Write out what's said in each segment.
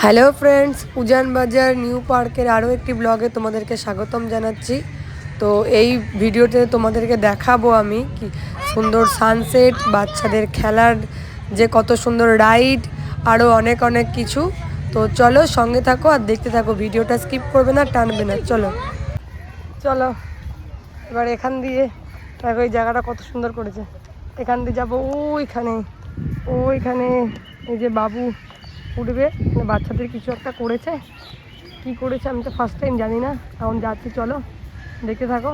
Hello friends, উজান বাজার new পার্কের আরও একটি ব্লগে তোমাদেরকে স্বাগতম জানাচ্ছি। তো এই ভিডিওতে তোমাদেরকে দেখাবো আমি কি সুন্দর সানসেট, বাচ্চাদের খেলার যে কত সুন্দর রাইড, আরও অনেক অনেক কিছু। তো চলো সঙ্গে থাকো আর দেখতে থাকো, ভিডিওটা স্কিপ করবে না, টানবে না। চলো চলো এবার এখান দিয়ে দেখো এই জায়গাটা কত সুন্দর করেছে। এখান দিয়ে যাবো ওইখানে ওইখানে এই যে বাবু উঠবে, বাচ্চাদের কিছু একটা করেছে, কি করেছে আমি তো ফার্স্ট টাইম জানি না, এখন যাচ্ছি, চলো দেখতে থাকো।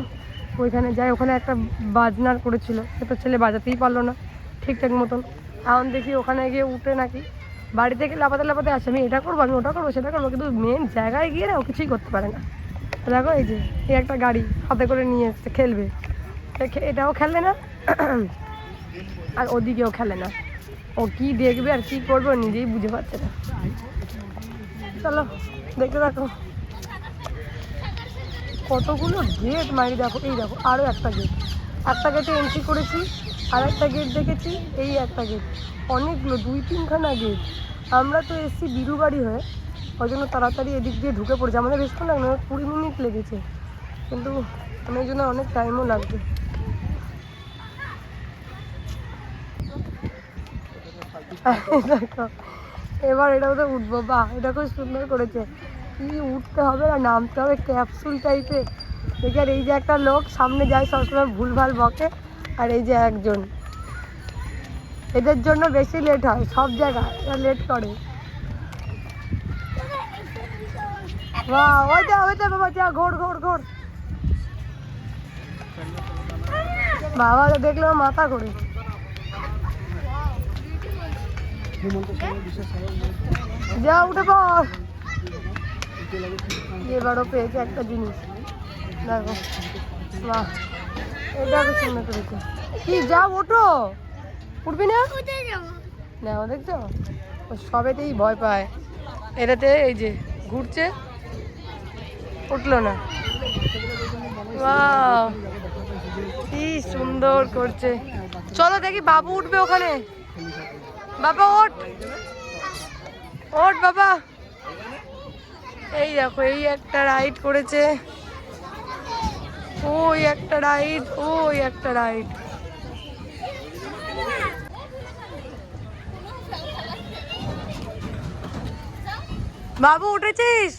ওইখানে যাই, ওখানে একটা বাজনার করেছিল, সেটা ছেলে বাজাতেই পারলো না ঠিকঠাক মতন। এখন দেখি ওখানে গিয়ে উঠে নাকি বাড়ি থেকে লাফাতে লাফাতে আসে, আমি এটা করবো, আমি ওটা করবো, সেটা করবো, কিন্তু মেন জায়গায় গিয়ে না ও কিছুই করতে পারে না। দেখো এই যে এই একটা গাড়ি হাতে করে নিয়ে এসছে, খেলবে, এটাও খেলে না আর ওদিকেও খেলে না। ও কি দেখবে আর কি করবে ও নিজেই বুঝে পাচ্ছে না। চলো দেখতে থাকো, কতগুলো গেট মারি, দেখো এই দেখো আরও একটা গেটে এন্ট্রি করেছি, আর একটা গেট দেখেছি, এই একটা গেট, অনেকগুলো 2-3খানা গেট। আমরা তো এসছি বিরুবাড়ি হয়ে, ওই জন্য তাড়াতাড়ি এদিক দিয়ে ঢুকে পড়েছি, আমাদের বেশিক্ষণ লাগবে না, 20 মিনিট লেগেছে, কিন্তু অনেক জন্য অনেক টাইমও লাগবে। দেখো এবার এটাও তো উঠবো, বাহ এটা খুব সুন্দর করেছে, কি উঠতে হবে না নামতে হবে ক্যাপসুল টাইপের। দেখি আর এই যে একটা লোক সামনে যায় সবসময় ভুলভাল বকে, আর এই যে একজন, এদের জন্য বেশি লেট হয় সব জায়গায়, এরা লেট করে। বাহ ওইটা বাবা, যা ঘোর ঘোর ঘোর, বাবা দেখলে মাথা ঘোরে। যা উঠে পড়, এবারও পেয়েছে একটা জিনিস, দেখো বাহ এটা খুব সুন্দর করেছে। কি যা ওঠো, উঠবি না না দেখছো ও সবেতেই ভয় পায়, এটাতে এই যে ঘুরছে, উঠলো না। বাহ কি সুন্দর করছে, চলো দেখি বাবু উঠবে ওখানে, বাবা ওঠ ওঠ বাবা। এই দেখো এই একটা রাইড করেছে, ওই একটা রাইড, ওই একটা রাইড। বাবু উঠেছিস?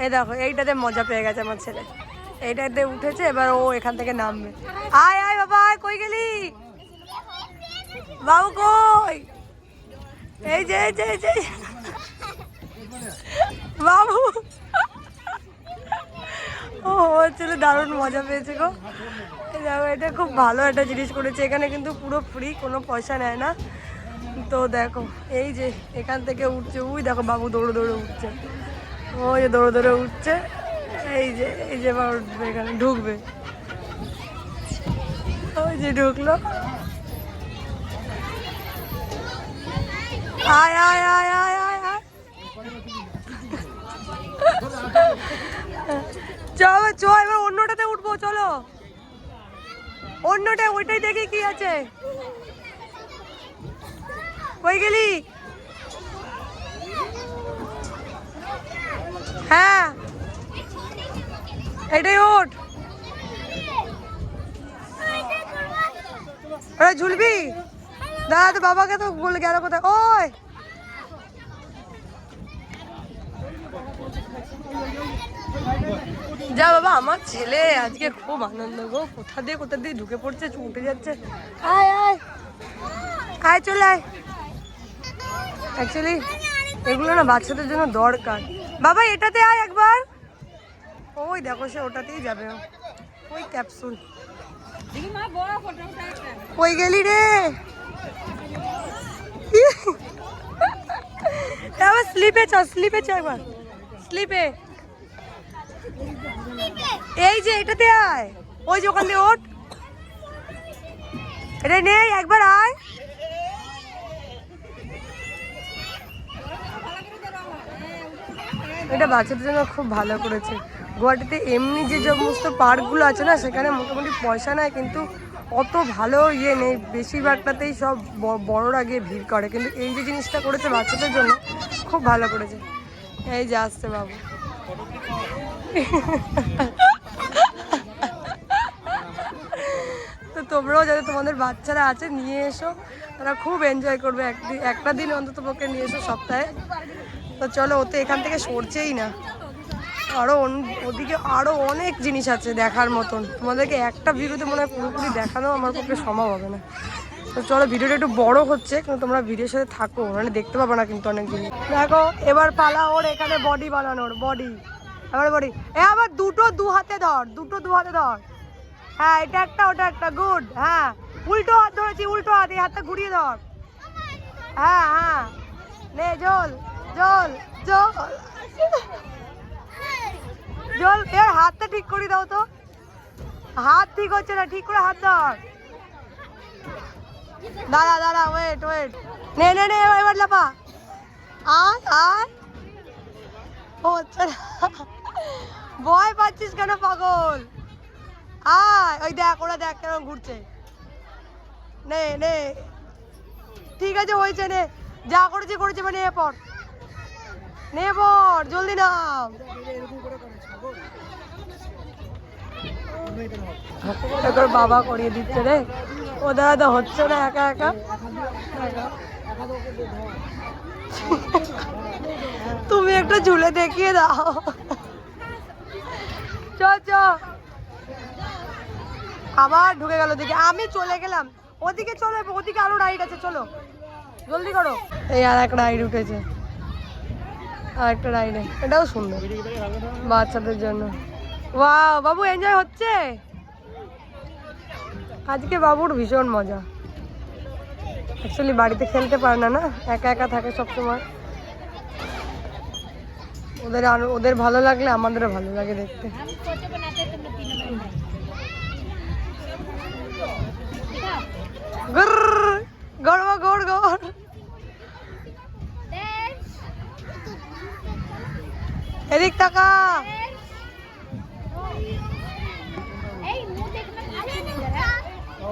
এই দেখো এইটাতে মজা পেয়ে গেছে আমার ছেলে, এইটাতে উঠেছে, এবার ও এখান থেকে নামবে। আয় আয় বাবা আয়, কই গেলি বাবু, কই? এই যে এই যে এই যে বাবু, ও ছেলে দারুণ মজা পেয়েছে গো। এই দেখো এটা খুব ভালো একটা জিনিস করেছে, এখানে কিন্তু পুরো ফ্রি, কোনো পয়সা নেয় না। তো দেখো এই যে এখান থেকে উঠছে, ওই দেখো বাবু দৌড়ে দৌড়ে উঠছে, ওই যে দৌড়ে দৌড়ে উঠছে, এই যে এবার উঠবে, এখানে ঢুকবে, ওই যে ঢুকলো। আয় আয় আয় আয় আয় আয়, চলো চো এবার অন্যটাতে উঠবো, চলো অন্যটা, ওইটাই দেখি কি আছে। কই গেলি? হ্যাঁ এটাই ওঠ, ওরা ঝুলবি, দাদা তো বাবাকে তো বলে গেল কোথায়, ওই যা বাবা, আমার ছেলে আজকে খুব আনন্দ গো, কোথা দিয়ে ঢুকে পড়ছে, উঠে যাচ্ছে। আয় আয় আয় চলে আয়, অ্যাকচুয়ালি এগুলো না বাচ্চাদের জন্য দরকার। বাবা এটাতে আয় একবার, ওই দেখো সে ওটাতেই যাবে, ওই ক্যাপসুল। কই গেলি রে? আবার স্লিপে চ একবার, স্লিপে, এই যে এটাতে আয়, ওই যে ওখান দিয়ে ওঠ, এটা নেই, একবার আয়। এটা বাচ্চাদের জন্য খুব ভালো করেছে। গুয়াহাটিতে এমনি যে সমস্ত পার্কগুলো আছে না, সেখানে মোটামুটি পয়সা নেয়, কিন্তু অত ভালো ইয়ে নেই, বেশিরভাগটাতেই সব বড়রা গিয়ে ভিড় করে, কিন্তু এই যে জিনিসটা করেছে বাচ্চাদের জন্য খুব ভালো করেছে। এই যে আসছে বাবু। তো তোমরাও যাতে তোমাদের বাচ্চারা আছে নিয়ে এসো, তারা খুব এনজয় করবে। একটা দিন অন্তত পক্ষে নিয়ে এসো সপ্তাহে। তো চলো, ও তো এখান থেকে সরছেই না। আরও ওদিকে আরও অনেক জিনিস আছে দেখার মতন, তোমাদেরকে একটা ভিডিওতে মনে হয় পুরোপুরি দেখানো আমার পক্ষে সম্ভব হবে না। তো চলো, ভিডিওটা একটু বড় হচ্ছে কিন্তু তোমরা ভিডিওর সাথে থাকো, নাহলে দেখতে পাবো না কিন্তু অনেক জিনিস। দেখো এবার পালা ওর এখানে বডি বানানোর, বডি এবার বডি। আবার দু হাতে ধর। হ্যাঁ, এটা একটা ওটা একটা, গুড। হ্যাঁ, উল্টো হাত ধরেছি, উল্টো হাত, এই হাতটা ঘুরিয়ে ধর। হ্যাঁ, নে জল। এর হাতটা ঠিক করে দাও তো, হাত ঠিক হচ্ছে না, ঠিক করে হাত ধর। দাঁড়া, ওয়েট। নে এবার লাপা। আর ও হচ্ছে না, ভয় পাচ্ছিস কেন পাগল? ওই দেখ, ওরা দেখ কেন ঘুরছে। নে ঠিক আছে, হয়েছে, নে যা করেছে মানে নে পর জলদি নাম। বাবা করিয়ে দিচ্ছে রে, ও দাদা হচ্ছে না একা। তুমি একটা ঝুলে দেখিয়ে দাও। চ আবার ঢুকে গেল দিকে, আমি চলে গেলাম ওদিকে। চলো, ওদিকে আরো রাইড আছে, চলো জলদি করো। এই আর একটা রাইড উঠেছে, আর একটা রাইড, এটাও সুন্দর বাচ্চাদের জন্য। ওয়াও, বাবু এনজয় হচ্ছে আজকে। বাবুর ভীষণ মজা। অ্যাকচুয়ালি বাড়িতে খেলতে পারে না, একা থাকে সবসময়। ওদের ভালো লাগলে আমাদেরও ভালো লাগে দেখতে। গড় এদিক টাকা।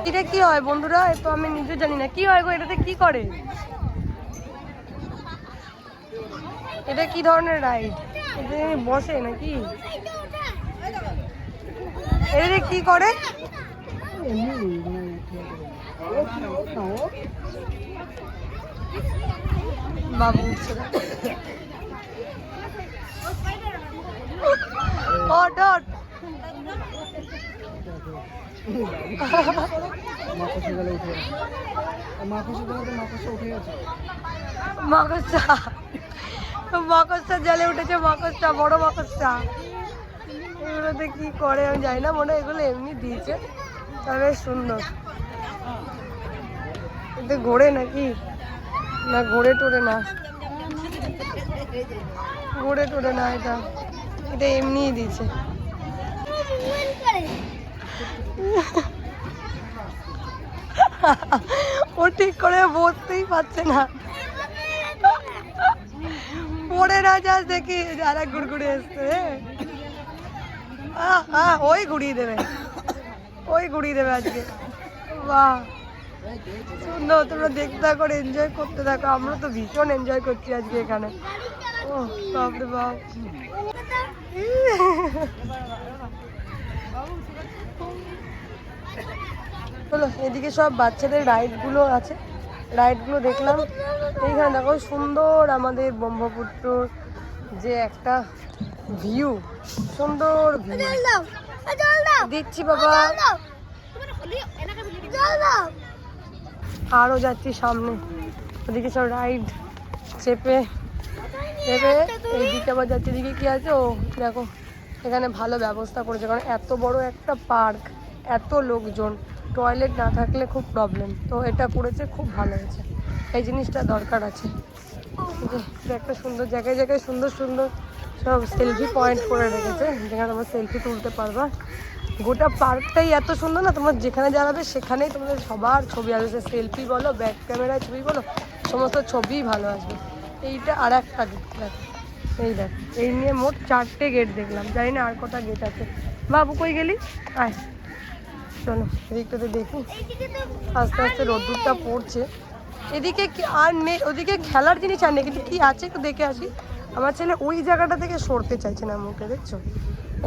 এটা কি হয় বন্ধুরা? তো আমি নিজে জানি না কি হয় গো, এটাতে কি করে? এটা কি ধরনের রাইড? এটা বসে নাকি? এটা কি করে? বাবু উঠছে না। মাকড়সা জলে উঠেছে, মাকড়সা, বড় মাকড়সা। এগুলোতে কি করে আমি জানি না, মনে হয় এগুলো এমনি দিয়েছে। তবে সুন্দর। এটা ঘোরে নাকি? না ঘোরে টোরে না, এটা এমনিই দিয়েছে। ও ঠিক করে বসতেই পারছে না, পড়ে না যাস দেখি। যারা ঘুরঘুরে এসছে, ওই ঘুরিয়ে দেবে আজকে। বাহ, সুন্দর। তোমরা দেখতে থাকো, এনজয় করতে থাকো। আমরা তো ভীষণ এনজয় করছি আজকে এখানে। ও বাপরে বাপ। চলো, এদিকে সব বাচ্চাদের রাইডগুলো আছে, রাইডগুলো দেখলাম। এইখানে দেখো সুন্দর আমাদের ব্রহ্মপুত্র যে একটা ভিউ, সুন্দর ভিউ দিচ্ছি বাবা। আরও যাচ্ছি সামনে, ওদিকে সব রাইড চেপে এইদিকে আবার যাচ্ছে। এদিকে কি আছে? ও দেখো, এখানে ভালো ব্যবস্থা করেছে, কারণ এত বড় একটা পার্ক, এত লোকজন, টয়লেট না থাকলে খুব প্রবলেম। তো এটা করেছে, খুব ভালো হয়েছে। এই জিনিসটা দরকার আছে। একটা সুন্দর জায়গায় সুন্দর সব সেলফি পয়েন্ট করে রেখেছে, যেখানে তোমরা সেলফি তুলতে পারবা। গোটা পার্কটাই এত সুন্দর না, তোমরা যেখানে দাঁড়াবে সেখানেই তোমাদের সবার ছবি আসবে। সেলফি বলো, ব্যাক ক্যামেরায় ছবি বলো, সমস্ত ছবিই ভালো আসবে। এইটা আর একটা গেট, এই দেখ, এই নিয়ে মোট 4টে গেট দেখলাম, জানি না আর কটা গেট আছে। বাবু কই গেলি? আয়, চলো এদিকটাতে দেখি। আস্তে আস্তে রোদ্দুরটা পড়ছে। এদিকে আর নেই, ওদিকে খেলার জিনিস আর নেই, কিন্তু কি আছে একটু দেখে আসি। আমার ছেলে ওই জায়গাটা থেকে সরতে চাইছে না, মুখে দেখছো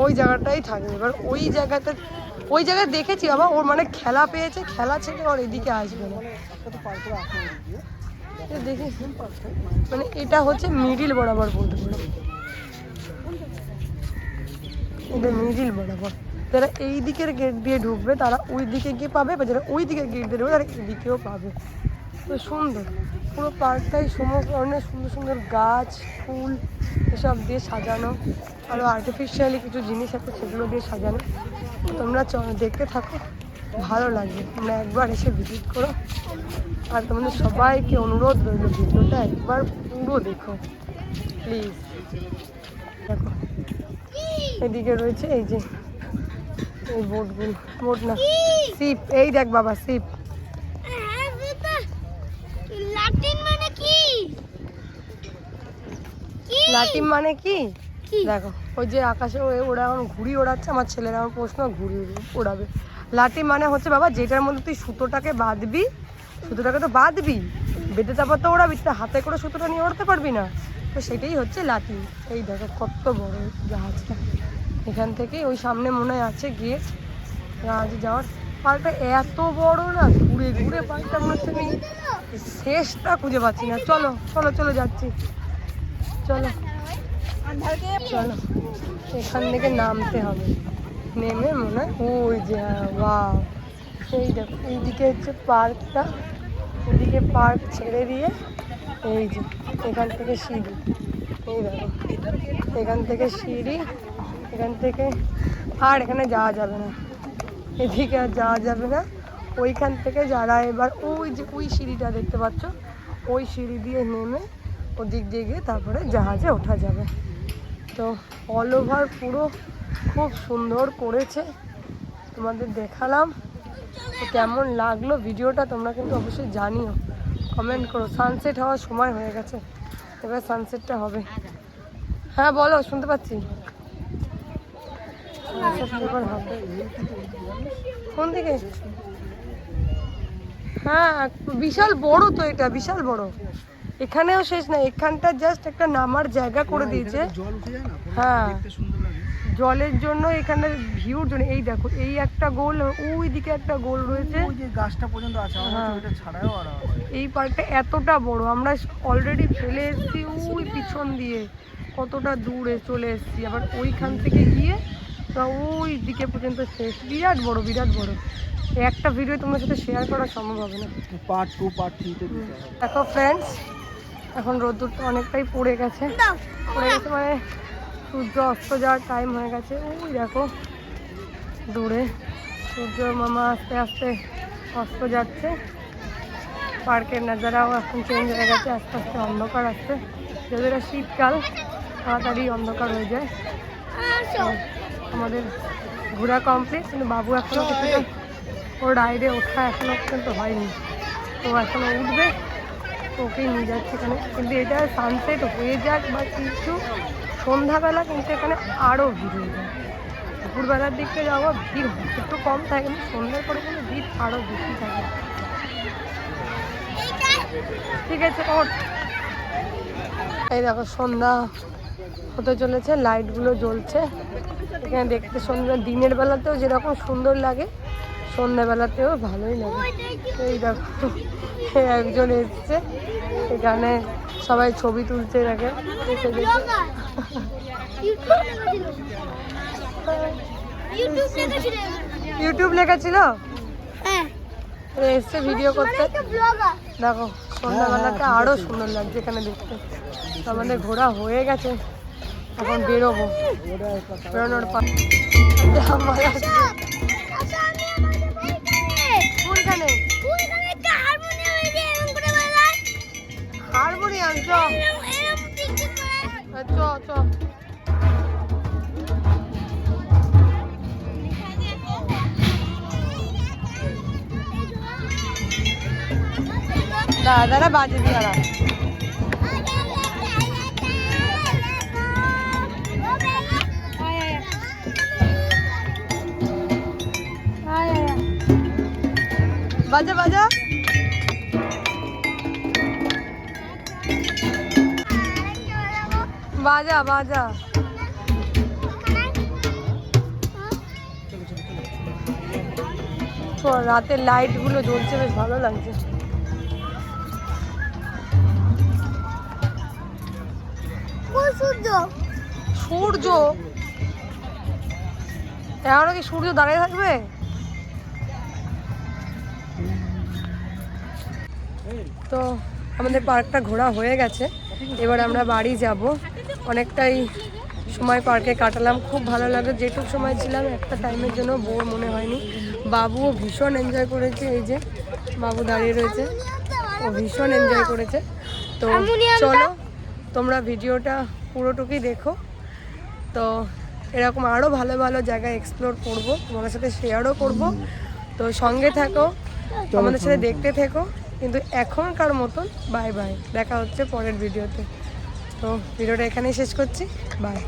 ওই জায়গাটাই থাকবে। এবার ওই জায়গায় দেখেছি বাবা, ওর মানে খেলা পেয়েছে, খেলা ছেড়ে ওর এদিকে আসবে না। দেখি মানে এটা হচ্ছে মিডিল বরাবর বলতে পারো, এটা মিডিল বরাবর। যারা এই দিকের গেট দিয়ে ঢুকবে তারা ওই দিকে গিয়ে পাবে, বা যারা ওই দিকের গেট দিয়ে ঢুকবে তারা এদিকেও পাবে। তো সুন্দর পুরো পার্কটাই সমস্ত ধরনের সুন্দর সুন্দর গাছ ফুল এসব দিয়ে সাজানো, আরও আর্টিফিশিয়ালি কিছু জিনিস আছে সেগুলো দিয়ে সাজানো। তোমরা দেখতে থাকো, ভালো লাগবে, তোমরা একবার এসে ভিজিট করো। আর তোমাদের সবাইকে অনুরোধ রইল ভিডিওটা একবার পুরো দেখো প্লিজ। দেখো এদিকে রয়েছে এই যে এই বোটগুলো, বোট না শিপ, এই দেখ বাবা শিপ। লাটিম মানে কি দেখো, ওই যে আকাশে ওরা এখন ঘুড়ি ওড়াচ্ছে, আমার ছেলেরা আমার প্রশ্ন ঘুড়ি ওড়াবে। লাটিম মানে হচ্ছে বাবা যেটার মধ্যে তুই সুতোটাকে বাঁধবি, সুতোটাকে তো বাঁধবি, বেঁধে তারপর তো ওড়াবি, হাতে করে সুতোটা নিয়ে ওড়াতে পারবি না, তো সেটাই হচ্ছে লাটিম। এই দেখো কত বড় জাহাজটা, এখান থেকে ওই সামনে মনে হয় আছে গিয়ে জাহাজে যাওয়ার। পার্কটা এত বড় না, ঘুরে ঘুরে পার্কটা মনে হচ্ছে আমি শেষটা খুঁজে পাচ্ছি না। চলো চলো চলো যাচ্ছি, চলো চলো এখান থেকে নামতে হবে, নেমে মনে হয় ওই যে বাহ, এই দেখো এইদিকে হচ্ছে পার্কটা, এদিকে পার্ক ছেড়ে দিয়ে এই যে এখান থেকে সিঁড়ি, এই দেখো এখান থেকে সিঁড়ি, এখান থেকে আর এখানে যাওয়া যাবে না, এদিকে আর যাওয়া যাবে না। ওইখান থেকে যারা এবার ওই যে ওই সিঁড়িটা দেখতে পাচ্ছ, ওই সিঁড়ি দিয়ে নেমে ওদিক দিয়ে গিয়ে তারপরে জাহাজে ওঠা যাবে। তো অল ওভার পুরো খুব সুন্দর করেছে, তোমাদের দেখালাম। তো কেমন লাগলো ভিডিওটা তোমরা কিন্তু অবশ্যই জানিও, কমেন্ট করো। সানসেট হওয়ার সময় হয়ে গেছে, এবার সানসেটটা হবে। হ্যাঁ বলো, শুনতে পাচ্ছি। এবার হবে কোন দিকে? হ্যাঁ বিশাল বড় তো, এটা বিশাল বড়। এখানেও শেষ না, এখানটা জাস্ট একটা নামার জায়গা করে দিয়েছে। হ্যাঁ জলের জন্য, এখানে ভিউর জন্য। এই দেখো এই একটা গোল, ওই দিকে একটা গোল রয়েছে, ওই যে গাছটা পর্যন্ত আছে। ওইটা ছাড়াও আর এই পার্কটা এতটা বড়, আমরা অলরেডি ফেলে এসেছি ওই পিছন দিয়ে, কতটা দূরে চলে এসেছি, আবার ওইখান থেকে গিয়ে ওই দিকে পর্যন্ত শেষ। বিরাট বড়, বিরাট বড়। একটা ভিডিও তোমার সাথে শেয়ার করা সম্ভব হবে না, পার্ট 2 পার্ট 3 তে দিতে হবে। দেখো ফ্রেন্ডস, এখন রোদ্দুরটা অনেকটাই পড়ে গেছে, মানে সূর্য অস্ত যাওয়ার টাইম হয়ে গেছে। ওই দেখো দূরে সূর্য মামা আস্তে আস্তে অস্ত যাচ্ছে। পার্কের নাজারাও এখন চেঞ্জ হয়ে গেছে, আস্তে আস্তে অন্ধকার আসছে, যদি এটা শীতকাল তাড়াতাড়ি অন্ধকার হয়ে যায়। আমাদের ঘোরা কমপ্লিট, কিন্তু বাবু এখনও কিছুটা ওর রাইডে ওঠা এখনও পর্যন্ত হয়নি, তো এখনও উঠবে, ওকেই নিয়ে যাচ্ছে এখানে। কিন্তু এটা সানসেট হয়ে যাক বা কিছু, সন্ধ্যাবেলা কিন্তু এখানে আরও ভিড় হয়ে যায়। দুপুরবেলার দিকে যাওয়া ভিড় একটু কম থাকে, কিন্তু সন্ধ্যার পরে কিন্তু ভিড় আরও বেশি থাকে। ঠিক আছে ওর, এই দেখো সন্ধ্যা হতে চলেছে, লাইটগুলো জ্বলছে এখানে দেখতে। সন্ধ্যা দিনের বেলাতেও যেরকম সুন্দর লাগে, সন্ধ্যাবেলাতেও ভালোই লাগে। এই দেখো একজন এসছে এখানে, সবাই ছবি তুলছে, দেখে এসে দেখে ইউটিউব লেখা এসছে ভিডিও করতে। দেখো সন্ধ্যাবেলাটা আরও সুন্দর লাগছে এখানে দেখতে। আমাদের ঘোরা হয়ে গেছে, এখন বেরোবো, বেরোনোর পর হারমোনিয়াম চ চ চ। দাদারা বাজে দিয়ারা বাজা বাজা। বাজা বাজা। রাতের লাইট গুলো জ্বলছে, বেশ ভালো লাগছে। সূর্য এখনো কি সূর্য দাঁড়িয়ে থাকবে? তো আমাদের পার্কটা ঘোরা হয়ে গেছে, এবার আমরা বাড়ি যাব। অনেকটাই সময় পার্কে কাটালাম, খুব ভালো লাগলো। যেটুকু সময় ছিলাম একটা টাইমের জন্য বোর মনে হয়নি। বাবুও ভীষণ এনজয় করেছে, এই যে বাবু দাঁড়িয়ে রয়েছে, ও ভীষণ এনজয় করেছে। তো চলো তোমরা ভিডিওটা পুরোটুকুই দেখো। তো এরকম আরও ভালো ভালো জায়গা এক্সপ্লোর করব, তোমাদের সাথে শেয়ারও করব। তো সঙ্গে থাকো, আমাদের সাথে দেখতে থেকো। কিন্তু এখনকার মতন বাই বাই, দেখা হচ্ছে পরের ভিডিওতে। তো ভিডিওটা এখানেই শেষ করছি, বাই।